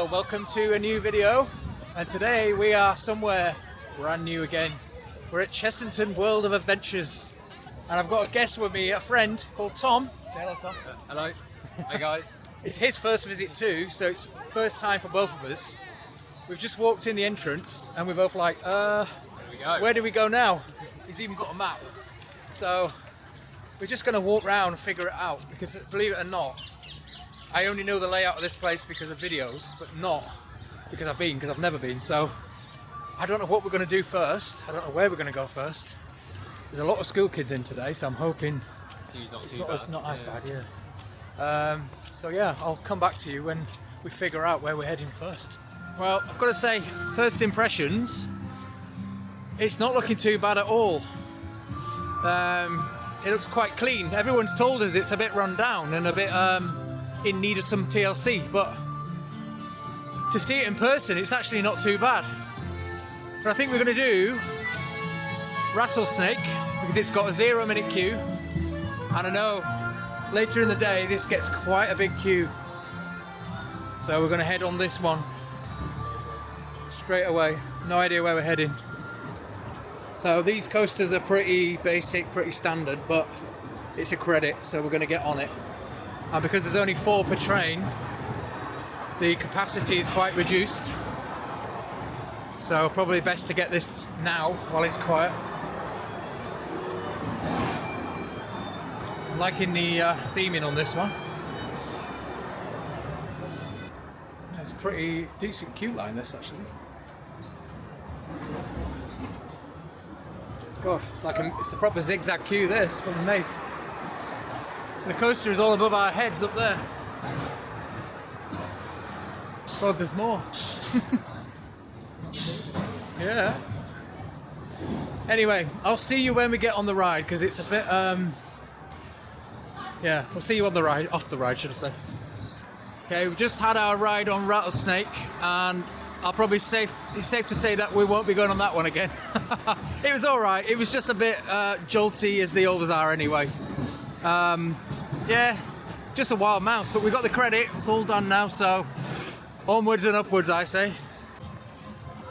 Hello, welcome to a new video, and today we are somewhere brand new again. We're at Chessington World of Adventures, and I've got a guest with me, a friend called Tom. Say hello, Tom. Hello. Hi guys. It's his first visit too, so it's first time for both of us. We've just walked in the entrance and we're both like, where do we go now? He's even got a map. So we're just going to walk around and figure it out, because believe it or not, I only know the layout of this place because of videos, but not because I've never been. So I don't know what we're going to do first. I don't know where we're going to go first. There's a lot of school kids in today, so I'm hoping it's not as bad, yeah. So yeah, I'll come back to you when we figure out where we're heading first. Well, I've got to say, first impressions, it's not looking too bad at all. It looks quite clean. Everyone's told us it's a bit run down and a bit in need of some TLC, but to see it in person, it's actually not too bad. But I think we're going to do Rattlesnake because it's got a 0-minute queue, and I know later in the day this gets quite a big queue, so we're going to head on this one straight away. No idea where we're heading. So these coasters are pretty basic, pretty standard, but it's a credit, so we're going to get on it. And because there's only 4 per train, the capacity is quite reduced, so probably best to get this now while it's quiet. I'm liking the theming on this one. It's a pretty decent queue line, this actually. God, it's a proper zigzag queue, this, from the maze. The coaster is all above our heads up there. God, there's more. Yeah. Anyway, I'll see you when we get on the ride, because it's a bit, yeah, we'll see you on the ride, off the ride, should I say. Okay, we've just had our ride on Rattlesnake, and I'll probably it's safe to say that we won't be going on that one again. It was alright, it was just a bit jolty, as they always are anyway. Yeah, just a wild mouse, but we got the credit, it's all done now, so onwards and upwards, I say.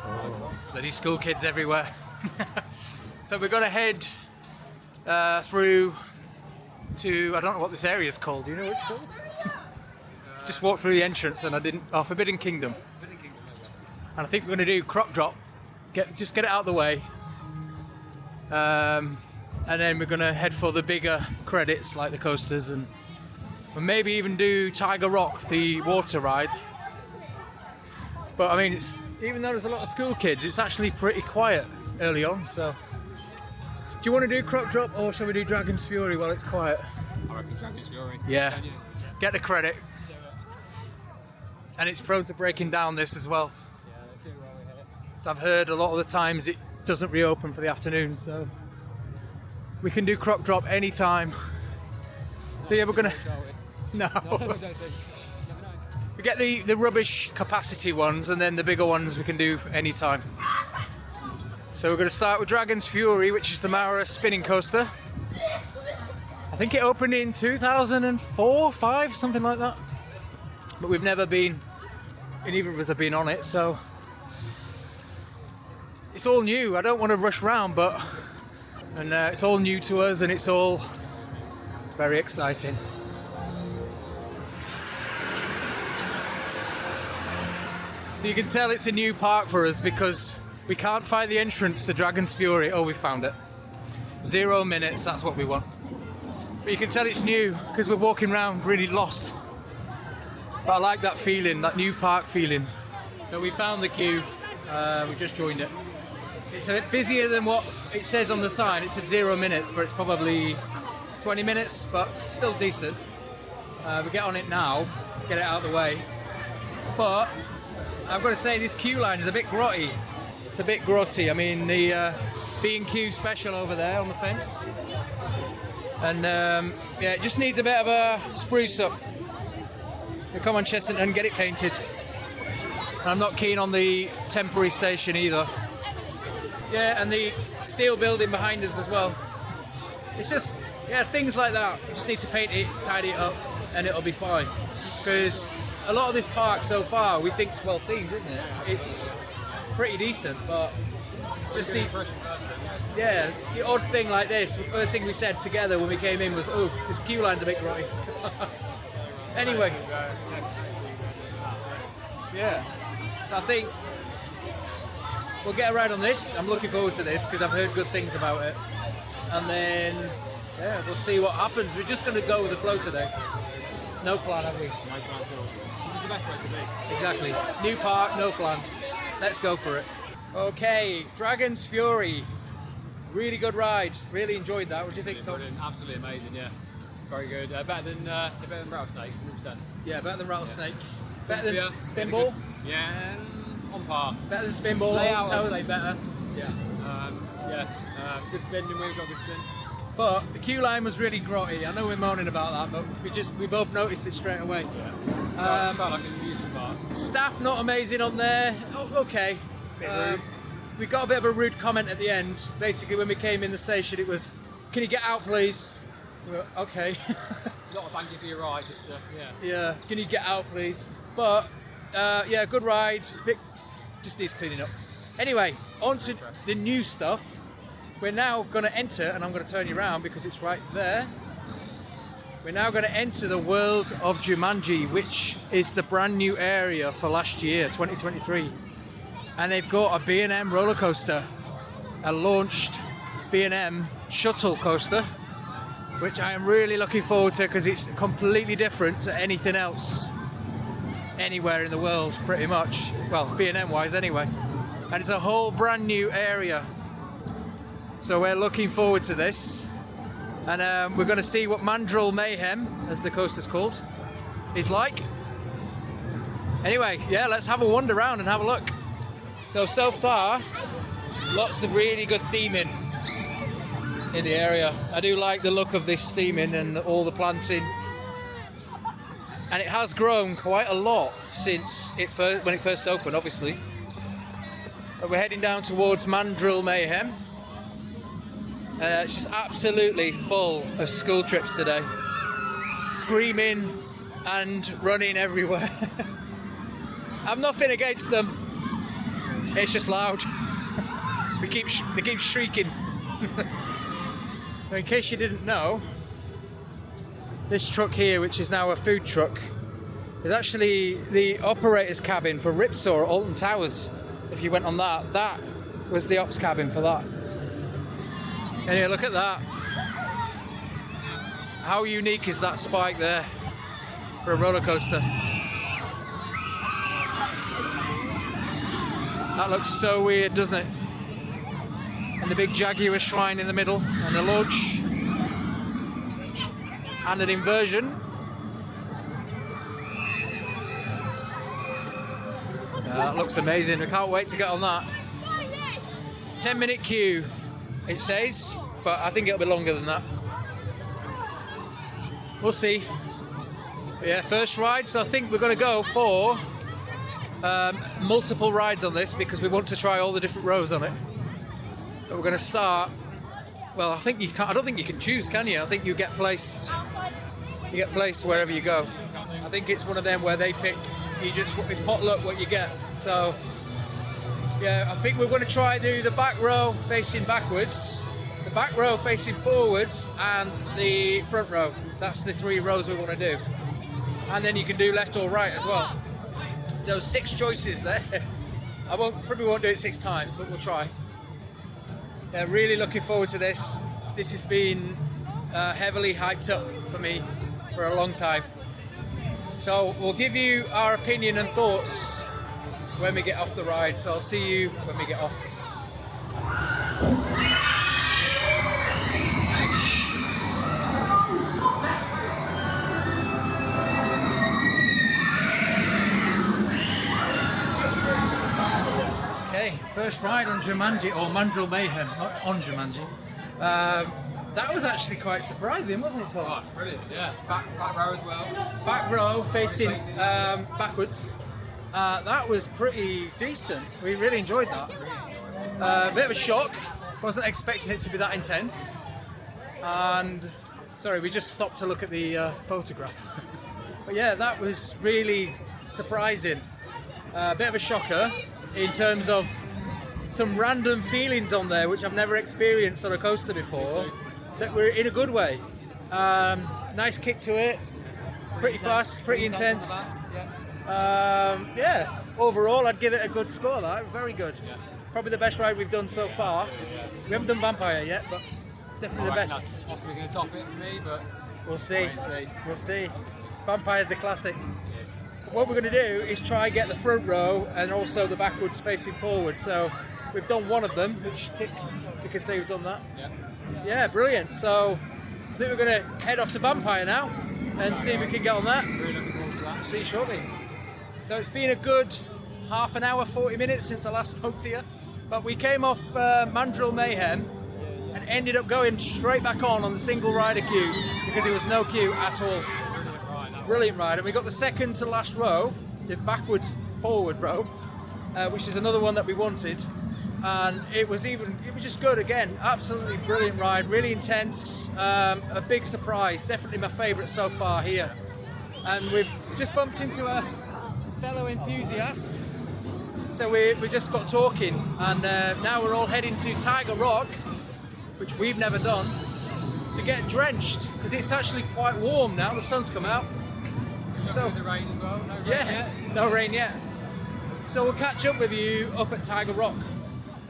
Oh, bloody school kids everywhere. So we're going to head through to, I don't know what this area is called, do you know what it's called? Just walked through the entrance and I didn't, Forbidden Kingdom. And I think we're going to do Croc Drop, just get it out of the way. And then we're going to head for the bigger credits like the coasters, and maybe even do Tiger Rock, the water ride. But I mean, even though there's a lot of school kids, it's actually pretty quiet early on. So do you want to do Croc Drop, or shall we do Dragon's Fury while it's quiet? I reckon Dragon's Fury. Yeah, get the credit. And it's prone to breaking down, this as well. Yeah, they do while we're here. So I've heard a lot of the times it doesn't reopen for the afternoon, so we can do Croc Drop anytime. So yeah, we're gonna... No. We get the rubbish capacity ones, and then the bigger ones we can do anytime. So we're gonna start with Dragon's Fury, which is the Mara spinning coaster. I think it opened in 2004, 5, something like that. But we've never been, and neither of us have been on it, so it's all new. I don't want to rush round, but it's all new to us, and it's all very exciting. You can tell it's a new park for us because we can't find the entrance to Dragon's Fury. Oh, we found it. 0 minutes, that's what we want. But you can tell it's new because we're walking around really lost. But I like that feeling, that new park feeling. So we found the queue, we just joined it. It's a bit busier than what it says on the sign. It said 0 minutes, but it's probably 20 minutes, but still decent. We get on it now, get it out of the way. But I've got to say, this queue line is a bit grotty. It's a bit grotty. I mean, the B&Q special over there on the fence. And yeah, it just needs a bit of a spruce up. You come on Chessington and get it painted. And I'm not keen on the temporary station either. Yeah, and the steel building behind us as well. It's just, yeah, things like that. You just need to paint it, tidy it up, and it'll be fine. Because a lot of this park so far we think is well themed, isn't it? It's pretty decent, but just the odd thing like this. The first thing we said together when we came in was, "Oh, this queue line's a bit grotty." Anyway, yeah, I think we'll get a ride on this. I'm looking forward to this because I've heard good things about it, and then yeah, we'll see what happens. We're just going to go with the flow today. No plan, have we? No plan at all. This is the best way to be. Exactly. New park, no plan. Let's go for it. Okay, Dragon's Fury. Really good ride. Really enjoyed that. What do you think, Tom? Brilliant. Absolutely amazing, yeah. Very good. Better than Rattlesnake, 100%. Yeah, better than Rattlesnake. Yeah. Better than Yeah. Spinball. Yeah, on par. Better than Spinball. Layout, Towers. I'd say better. Yeah. Good spin, and we've got good spin. But the queue line was really grotty. I know we're moaning about that, but we both noticed it straight away. Yeah. Felt like an amusement park. Staff not amazing on there. Oh, okay. We got a bit of a rude comment at the end. Basically, when we came in the station, it was, "Can you get out, please?" We were, okay. Not a thank you for your ride, just yeah. Yeah. Can you get out, please? But yeah, good ride. Just needs cleaning up. Anyway, on to the new stuff. We're now going to enter, and I'm going to turn you around because it's right there. We're now going to enter the world of Jumanji, which is the brand new area for last year, 2023. And they've got a B&M roller coaster, a launched B&M shuttle coaster, which I am really looking forward to because it's completely different to anything else anywhere in the world, pretty much. Well, B&M wise anyway. And it's a whole brand new area. So we're looking forward to this. And we're going to see what Mandrill Mayhem, as the coaster's called, is like. Anyway, yeah, let's have a wander around and have a look. So far, lots of really good theming in the area. I do like the look of this theming and all the planting. And it has grown quite a lot since when it first opened, obviously. But we're heading down towards Mandrill Mayhem. It's just absolutely full of school trips today. Screaming and running everywhere. I've nothing against them. It's just loud. They keep shrieking. So in case you didn't know, this truck here, which is now a food truck, is actually the operator's cabin for Ripsaw at Alton Towers. If you went on that was the ops cabin for that. Anyway, look at that. How unique is that spike there for a roller coaster? That looks so weird, doesn't it? And the big Jaguar shrine in the middle, and a launch, and an inversion. That looks amazing. I can't wait to get on that. 10-minute queue, it says, but I think it'll be longer than that. We'll see. But yeah, first ride, so I think we're going to go for multiple rides on this because we want to try all the different rows on it. But we're going to start. Well, I think you can't. I don't think you can choose, can you? I think you get placed. You get placed wherever you go. I think it's one of them where they pick. It's potluck what you get. So yeah, I think we're going to try do the back row facing backwards, the back row facing forwards, and the front row. That's the 3 rows we want to do. And then you can do left or right as well. So 6 choices there. I probably won't do it 6 times, but we'll try. Yeah, really looking forward to this. This has been heavily hyped up for me for a long time. So we'll give you our opinion and thoughts when we get off the ride. So I'll see you when we get off. Okay, first ride on Jumanji, or Mandrill Mayhem, not on Jumanji. That was actually quite surprising, wasn't it, Tom? Oh, it's brilliant, yeah. Back row as well. Back row facing backwards. That was pretty decent. We really enjoyed that. A bit of a shock. Wasn't expecting it to be that intense. And sorry, we just stopped to look at the photograph. But yeah, that was really surprising. A bit of a shocker in terms of some random feelings on there which I've never experienced on a coaster before, that were in a good way. Nice kick to it, pretty fast, pretty intense. Yeah, overall I'd give it a good score. That very good. Probably the best ride we've done so far. We haven't done Vampire yet, but definitely the best. That's possibly going to top it for me, but We'll see. wait and see. We'll see. Vampire's a classic. What we're going to do is try and get the front row and also the backwards facing forward. So we've done one of them, which tick, you can say we've done that. Yeah, brilliant. So I think we're going to head off to Vampire now and see if we can get on that. Really looking forward to that. See you shortly. So it's been a good half an hour, 40 minutes since I last spoke to you. But we came off Mandrill Mayhem and ended up going straight back on the single rider queue because there was no queue at all. Brilliant ride, and we got the second to last row, the backwards forward row, which is another one that we wanted, and it was just good again. Absolutely brilliant ride, really intense, a big surprise, definitely my favourite so far here. And we've just bumped into a fellow enthusiast, so we just got talking, and now we're all heading to Tiger Rock, which we've never done, to get drenched because it's actually quite warm now. The sun's come out. So The rain as well. No rain yeah, yet. no rain yet. So we'll catch up with you up at Tiger Rock.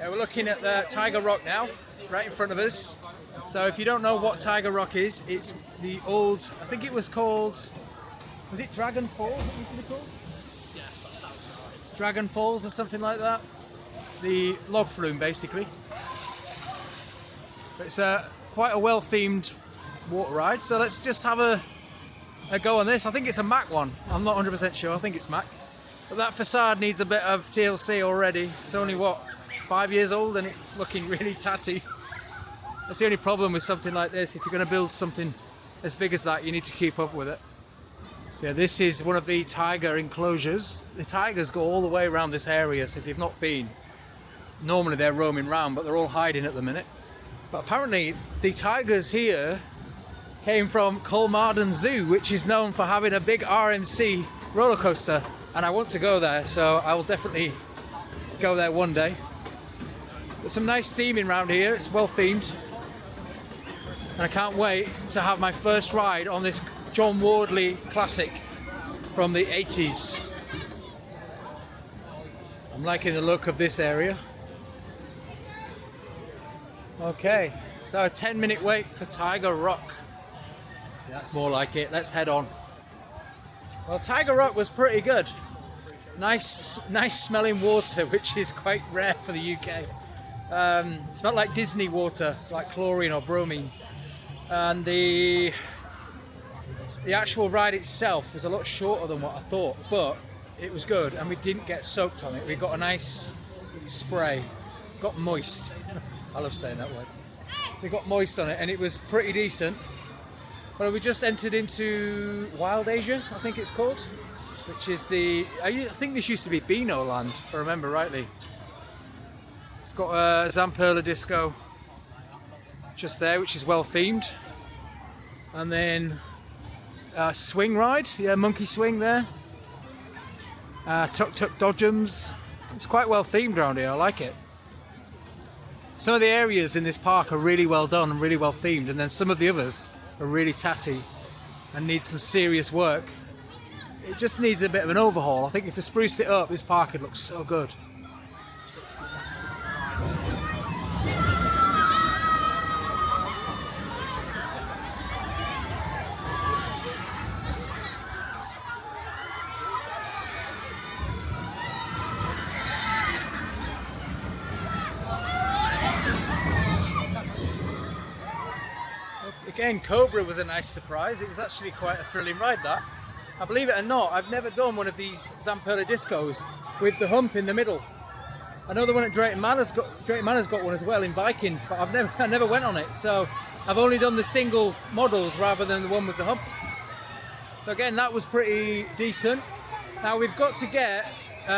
We're looking at the Tiger Rock now, right in front of us. So if you don't know what Tiger Rock is, it's the old, I think it was called, was it Dragon Falls? What was it called? Yes, that sounds right. Dragon Falls or something like that. The log flume basically. But it's quite a well-themed water ride. So let's just have a go on this. I think it's a Mac one. I'm not 100% sure. I think it's Mac. But that facade needs a bit of TLC already. It's only, what, 5 years old and it's looking really tatty. That's the only problem with something like this. If you're going to build something as big as that, you need to keep up with it. So yeah, this is one of the tiger enclosures. The tigers go all the way around this area, so if you've not been, normally they're roaming around, but they're all hiding at the minute. But apparently the tigers here came from Colmarden Zoo, which is known for having a big RMC roller coaster, and I want to go there, so I will definitely go there one day. There's some nice theming around here. It's well themed, and I can't wait to have my first ride on this John Wardley classic from the 80s. I'm liking the look of this area. Okay, so a 10-minute wait for Tiger Rock. That's more like it. Let's head on. Well, Tiger Rock was pretty good. Nice smelling water, which is quite rare for the UK. Smelled like Disney water, like chlorine or bromine. And the actual ride itself was a lot shorter than what I thought, but it was good, and we didn't get soaked on it. We got a nice spray, got moist. I love saying that word. We got moist on it, and it was pretty decent. Well, we just entered into Wild Asia, I think it's called, which is I think this used to be Beano Land, if I remember rightly. It's got a Zamperla disco just there, which is well themed. And then a swing ride, yeah, monkey swing there. Tuk Tuk Dodgems. It's quite well themed around here, I like it. Some of the areas in this park are really well done and really well themed, and then some of the others are really tatty and need some serious work. It just needs a bit of an overhaul. I think if they spruced it up, this park would look so good. Again, Cobra was a nice surprise. It was actually quite a thrilling ride, that. I believe it or not, I've never done one of these Zamperla discos with the hump in the middle. I know the one at Drayton Manor's got one as well in Vikings, but I never went on it. So I've only done the single models rather than the one with the hump. So again, that was pretty decent. Now we've got to get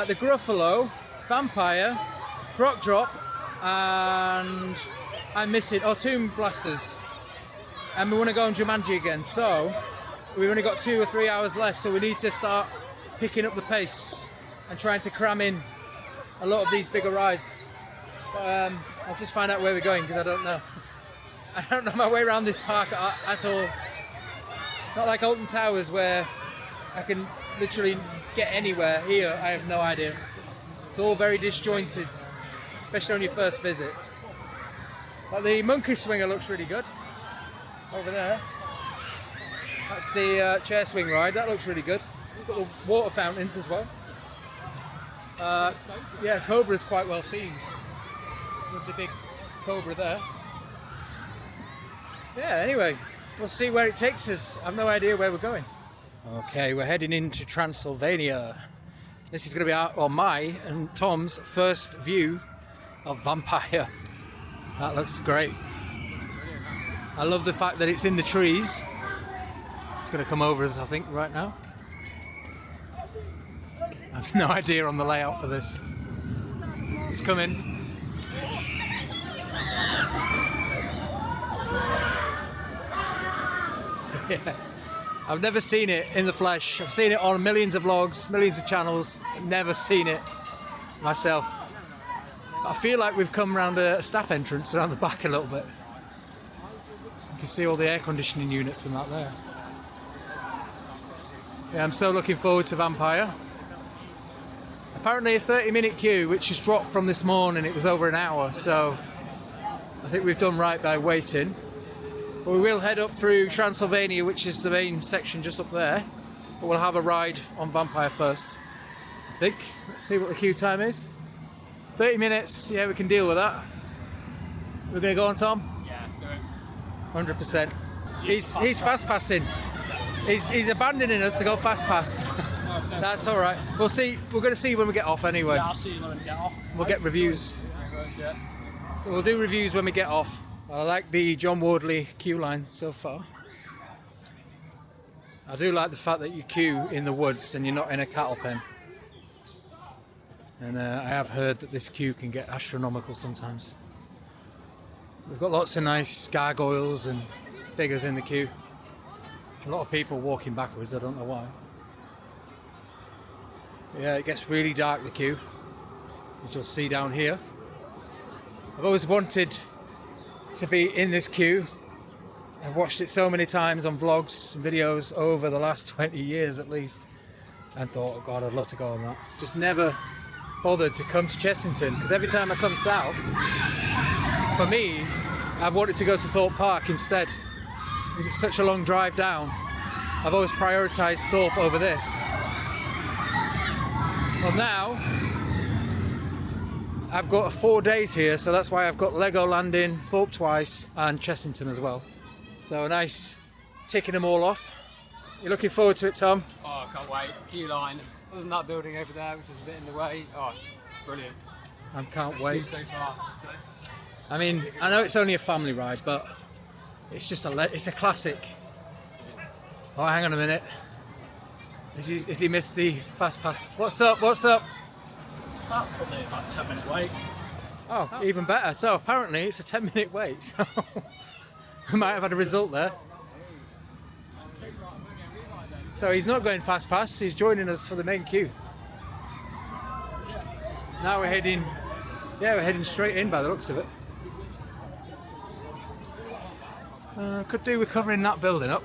the Gruffalo, Vampire, Croc Drop, and I'm missing, Tomb Blasters. And we want to go on Jumanji again, so we've only got 2 or 3 hours left, so we need to start picking up the pace and trying to cram in a lot of these bigger rides. But I'll just find out where we're going because I don't know. I don't know my way around this park at all. Not like Alton Towers where I can literally get anywhere. Here, I have no idea. It's all very disjointed, especially on your first visit. But the monkey swinger looks really good over there. That's the chair swing ride. That looks really good. We've got the water fountains as well. Yeah, Cobra's quite well themed with the big cobra there. Yeah, anyway, we'll see where it takes us. I've no idea where we're going. Okay, we're heading into Transylvania. This is going to be our, or my and Tom's first view of Vampire. That looks great. I love the fact that it's in the trees. It's going to come over us, I think, right now. I have no idea on the layout for this. It's coming. Yeah. I've never seen it in the flesh. I've seen it on millions of vlogs, millions of channels. I've never seen it myself. I feel like we've come around a staff entrance around the back a little bit. You can see all the air conditioning units and that there. Yeah, I'm so looking forward to Vampire. Apparently a 30-minute queue, which has dropped from this morning. It was over an hour, so I think we've done right by waiting. But we will head up through Transylvania, which is the main section just up there. But we'll have a ride on Vampire first, I think. Let's see what the queue time is. 30 minutes, yeah, we can deal with that. We're going to go on, Tom? Yeah, do it. 100%. He's fast passing. He's abandoning us to go fast pass. That's all right. We'll see. We're going to see when we get off anyway. Yeah, I'll see you when we get off. We'll get reviews. So we'll do reviews when we get off. I like the John Wardley queue line so far. I do like the fact that you queue in the woods and you're not in a cattle pen. And I have heard that this queue can get astronomical sometimes. We've got lots of nice gargoyles and figures in the queue. A lot of people walking backwards, I don't know why. Yeah, it gets really dark, the queue, as you'll see down here. I've always wanted to be in this queue. I've watched it so many times on vlogs and videos over the last 20 years at least, and thought, oh God, I'd love to go on that. Just never bothered to come to Chessington, because every time I come south, for me, I've wanted to go to Thorpe Park instead, because it's such a long drive down. I've always prioritised Thorpe over this. Well, now I've got 4 days here, so that's why I've got Legoland in, Thorpe twice, and Chessington as well. So a nice ticking them all off. You looking forward to it, Tom? Oh, I can't wait. Queue line. Other than that building over there, which is a bit in the way. Oh, brilliant. I can't wait. So far. I mean, I know it's only a family ride, but it's just it's a classic. Oh, hang on a minute. Has he missed the fast pass? What's up? What's up? It's probably about 10-minute wait. Oh, even better. So apparently it's a 10-minute wait. So we might have had a result there. So he's not going fast pass. He's joining us for the main queue. Now we're heading. Yeah, we're heading straight in by the looks of it. Could do with covering that building up.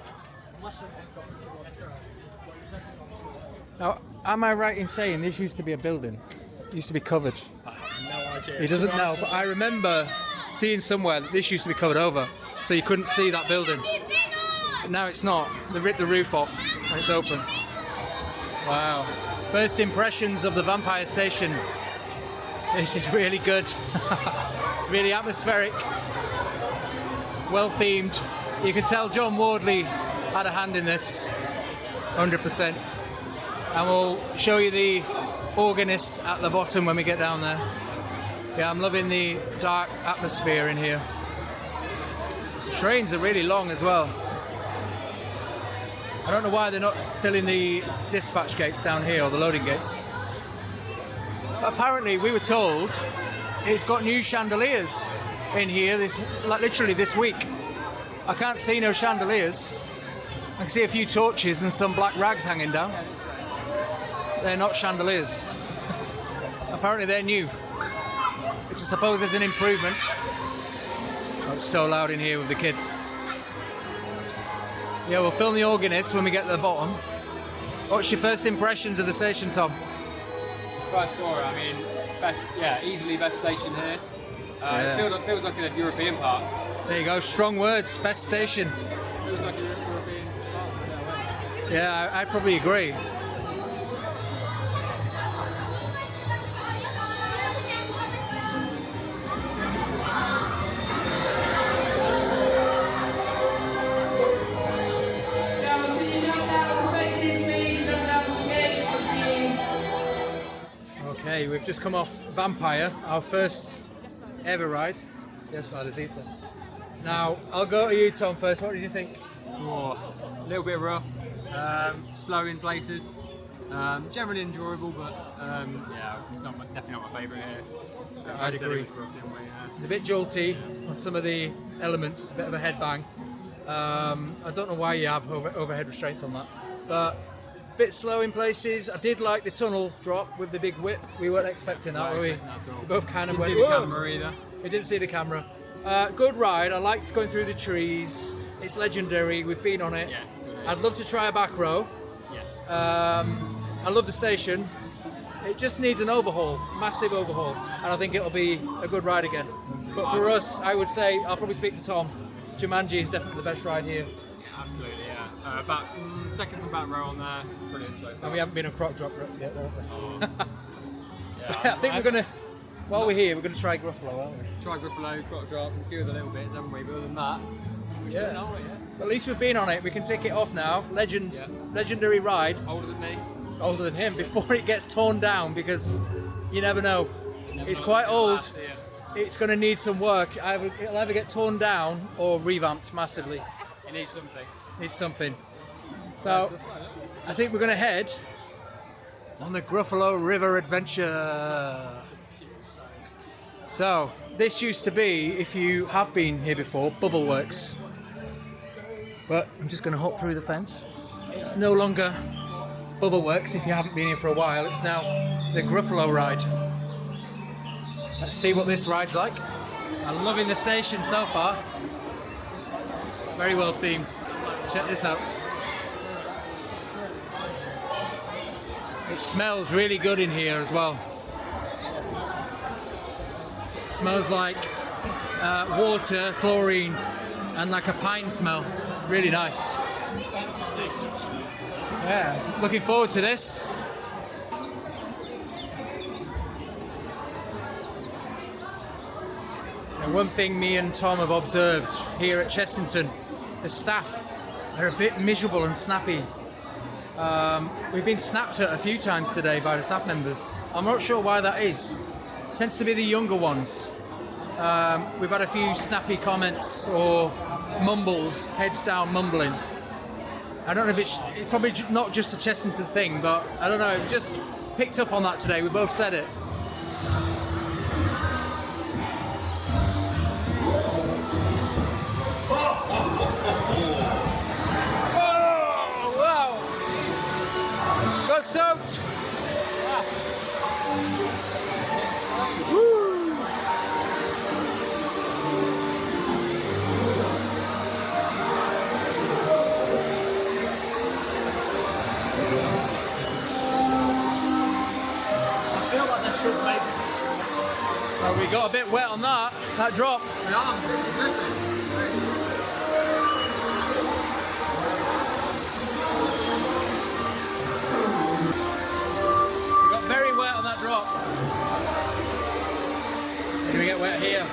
Now, am I right in saying this used to be a building? It used to be covered. I have no idea. He doesn't know, but I remember seeing somewhere that this used to be covered over, so you couldn't see that building. But now it's not. They ripped the roof off and it's open. Wow. First impressions of the Vampire Station. This is really good. Really atmospheric. Well themed. You can tell John Wardley had a hand in this. 100%. And we'll show you the organist at the bottom when we get down there. Yeah, I'm loving the dark atmosphere in here. The trains are really long as well. I don't know why they're not filling the dispatch gates down here, or the loading gates. But apparently we were told it's got new chandeliers in here, literally this week. I can't see no chandeliers. I can see a few torches and some black rags hanging down. They're not chandeliers. Apparently they're new, which I suppose is an improvement. Oh, it's so loud in here with the kids. Yeah, we'll film the organist when we get to the bottom. What's your first impressions of the station, Tom? First saw it, I mean, easily best station here. It feels like a European park. There you go, strong words, best station. Feels like a European park. Yeah, I'd probably agree. Okay, we've just come off Vampire, our first ever ride. Yes, that is Ethan. Now, I'll go to you, Tom, first. What did you think? Oh, a little bit rough, slow in places. Generally enjoyable, but yeah, it's definitely not my favourite here. I'd agree. It's a bit jolty on some of the elements, a bit of a headbang. I don't know why you have overhead restraints on that, but a bit slow in places. I did like the tunnel drop with the big whip. We weren't expecting that, were we? We both kind of went. Didn't see the camera either. We didn't see the camera. Good ride. I liked going through the trees. It's legendary. We've been on it. Yeah, I'd love to try a back row. Yes. I love the station. It just needs an overhaul, massive overhaul, and I think it'll be a good ride again. But for us, I would say, I'll probably speak for Tom, Jumanji is definitely the best ride here. Yeah, absolutely, yeah. Second from back row on there, brilliant so far. And we haven't been on Croc Drop yet, have we? Oh. I think we're going to, while we're here, we're going to try Gruffalo, aren't we? Try Gruffalo, Croc Drop, and a few of the little bits, haven't we? But other than that, we're still on it, yeah. At least we've been on it, we can tick it off now. Legendary ride. Older than me. Older than him, before it gets torn down, because you never know. It's quite old. It's going to need some work. It'll either get torn down or revamped massively. It needs something. Needs something. So, I think we're going to head on the Gruffalo River Adventure. So, this used to be, if you have been here before, Bubbleworks. But I'm just going to hop through the fence. It's no longer Bubbleworks if you haven't been here for a while. It's now the Gruffalo ride. Let's see what this ride's like. I'm loving the station so far. Very well themed. Check this out. It smells really good in here as well. It smells like water, chlorine, and like a pine smell. Really nice. Yeah, looking forward to this. And one thing me and Tom have observed here at Chessington, the staff are a bit miserable and snappy. We've been snapped at a few times today by the staff members. I'm not sure why that is. It tends to be the younger ones. We've had a few snappy comments or mumbles, heads down mumbling. I don't know if it's probably not just a Chessington thing, but I don't know, it just picked up on that today. We both said it. Oh, wow! Got soaked! Woo! Well, we got a bit wet on that drop. We got very wet on that drop. Did we get wet here?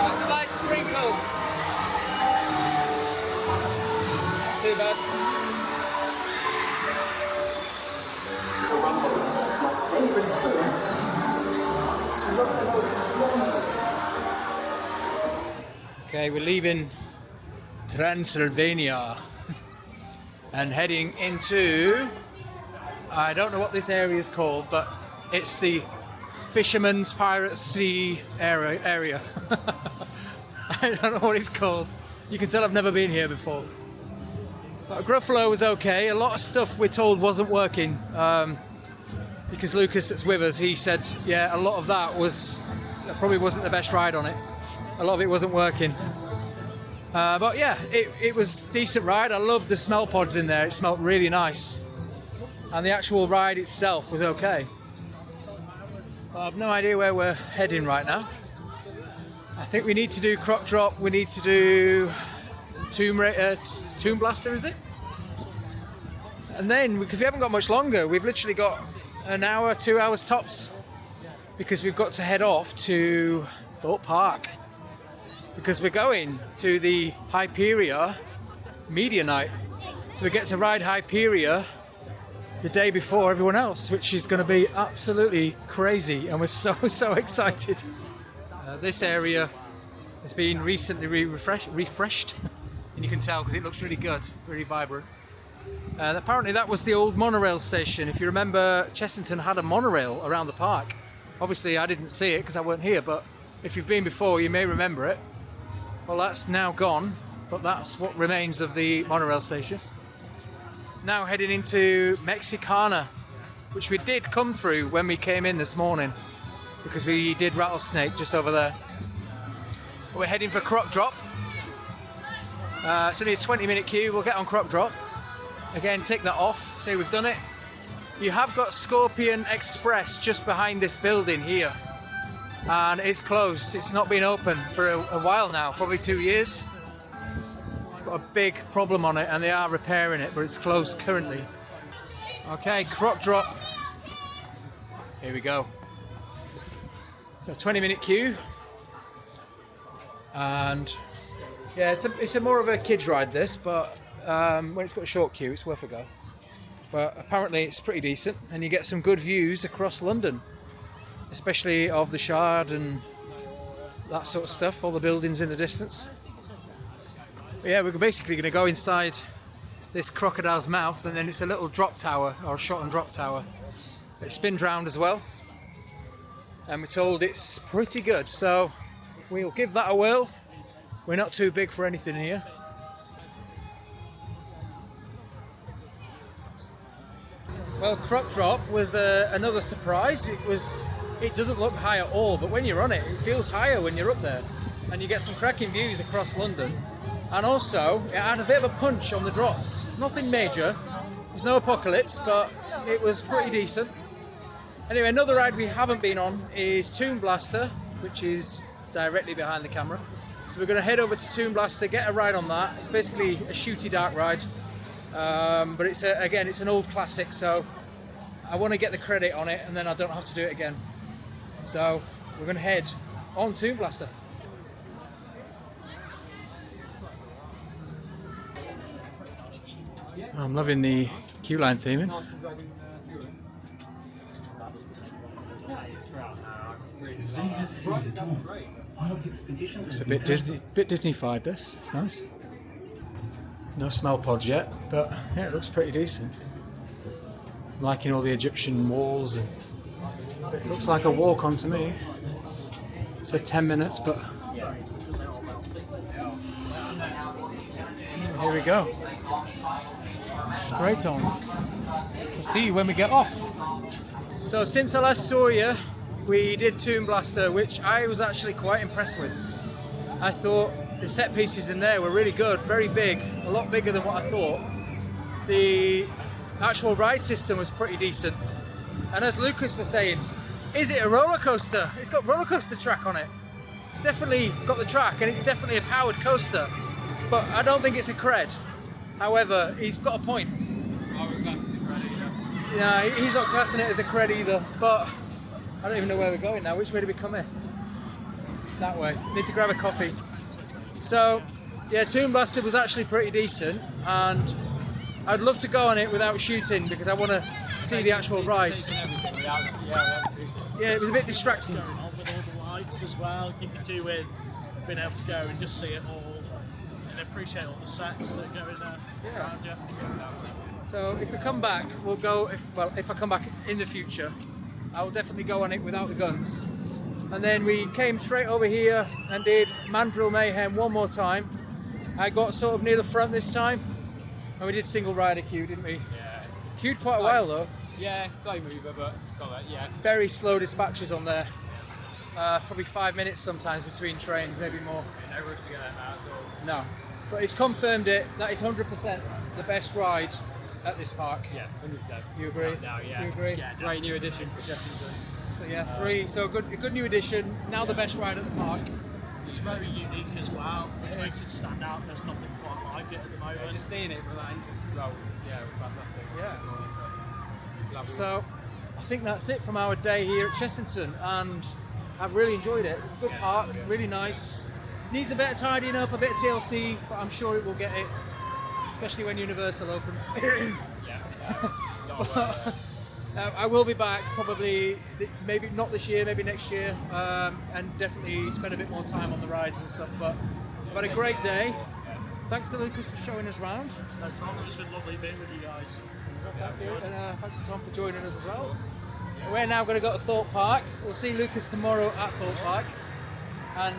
Just a light sprinkle. Not too bad. Okay, we're leaving Transylvania and heading into, I don't know what this area is called, but it's the Fisherman's Pirate Sea area. I don't know what it's called. You can tell I've never been here before. But Gruffalo was okay. A lot of stuff we're told wasn't working. Because Lucas that's with us, he said, yeah, a lot of that probably wasn't the best ride on it. A lot of it wasn't working. But yeah, it was a decent ride. I loved the smell pods in there. It smelled really nice. And the actual ride itself was okay. I have no idea where we're heading right now. I think we need to do Croc Drop. We need to do Tomb Blaster, is it? And then, because we haven't got much longer, we've literally got an hour, 2 hours tops. Because we've got to head off to Thorpe Park. Because we're going to the Hyperia Media Night. So we get to ride Hyperia the day before everyone else, which is going to be absolutely crazy, and we're so excited. This area has been recently refreshed, and you can tell because it looks really good, really vibrant. Apparently that was the old monorail station. If you remember, Chessington had a monorail around the park. Obviously I didn't see it because I weren't here, but if you've been before you may remember it. Well, that's now gone, but that's what remains of the monorail station. Now heading into Mexicana, which we did come through when we came in this morning, because we did Rattlesnake just over there. We're heading for Croc Drop. It's only a 20-minute queue. We'll get on Croc Drop. Again, tick that off, say we've done it. You have got Scorpion Express just behind this building here. And it's closed. It's not been open for a while now, probably 2 years. Got a big problem on it and they are repairing it, but it's closed currently. Okay, Croc Drop. Here we go. So 20-minute queue. And yeah, it's a more of a kids ride this, but when it's got a short queue, it's worth a go. But apparently it's pretty decent and you get some good views across London, especially of the Shard and that sort of stuff, all the buildings in the distance. But yeah, we're basically going to go inside this crocodile's mouth, and then it's a little drop tower, or shot and drop tower. It spins round as well, and we're told it's pretty good, so we'll give that a whirl. We're not too big for anything here. Well, Croc Drop was another surprise. It doesn't look high at all, but when you're on it, it feels higher when you're up there, and you get some cracking views across London. And also, it had a bit of a punch on the drops. Nothing major, there's no apocalypse, but it was pretty decent. Anyway, another ride we haven't been on is Tomb Blaster, which is directly behind the camera. So we're going to head over to Tomb Blaster, get a ride on that. It's basically a shooty dark ride, but again, it's an old classic, so I want to get the credit on it and then I don't have to do it again. So we're going to head on Tomb Blaster. I'm loving the queue line theming. It's a bit Disney-fied this, it's nice. No smell pods yet, but yeah, it looks pretty decent. I'm liking all the Egyptian walls, and it looks like a walk-on to me. It said 10 minutes, but here we go. Straight on. We'll see you when we get off. So since I last saw you, we did Tomb Blaster, which I was actually quite impressed with. I thought the set pieces in there were really good, very big, a lot bigger than what I thought. The actual ride system was pretty decent. And as Lucas was saying, is it a roller coaster? It's got roller coaster track on it. It's definitely got the track and it's definitely a powered coaster. But I don't think it's a cred. However, he's got a point. I would class it as a credit, Yeah, he's not classing it as a cred either, but I don't even know where we're going now. Which way do we come in? That way. Need to grab a coffee. So, yeah, Tomb Blaster was actually pretty decent, and I'd love to go on it without shooting because I want to see the actual ride. Yeah, it was a bit distracting. Going on with all the lights as well, you could do with being able to go and just see it all and appreciate all the sets that go in there around you. So if we come back, we'll go, if I come back in the future, I will definitely go on it without the guns. And then we came straight over here and did Mandrill Mayhem one more time. I got sort of near the front this time, and we did single rider queue, didn't we? Yeah. Queued quite a while though. Yeah, slow mover, but got that. Yeah. Very slow dispatches on there. Probably 5 minutes sometimes between trains, maybe more. No rush to get them out at all. No, but it's confirmed it. That is 100% the best ride at this park. Yeah, 100%. You agree? No, yeah. You agree? Yeah, great new addition for Chessington. So yeah, 3. So a good new addition. Now the best ride at the park. It's very unique as well, which It makes is. it stand out. There's nothing quite like it at the moment. Just seeing it from that entrance as well was, fantastic. Yeah. Lovely. So I think that's it from our day here at Chessington, and I've really enjoyed it. Good Yeah, park, brilliant. really nice. Needs a bit of tidying up, a bit of TLC, but I'm sure it will get it, especially when Universal opens. Yeah. Not a word there. I will be back probably, maybe not this year, maybe next year, and definitely spend a bit more time on the rides and stuff. But I've had a great day. Thanks to Lucas for showing us around. No problem. It's been lovely being with you guys. Thank you, and thanks to Tom for joining us as well. We're now going to go to Thorpe Park. We'll see Lucas tomorrow at Thorpe Park, and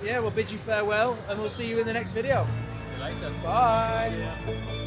yeah, we'll bid you farewell, and we'll see you in the next video. See you later. Bye. Yeah.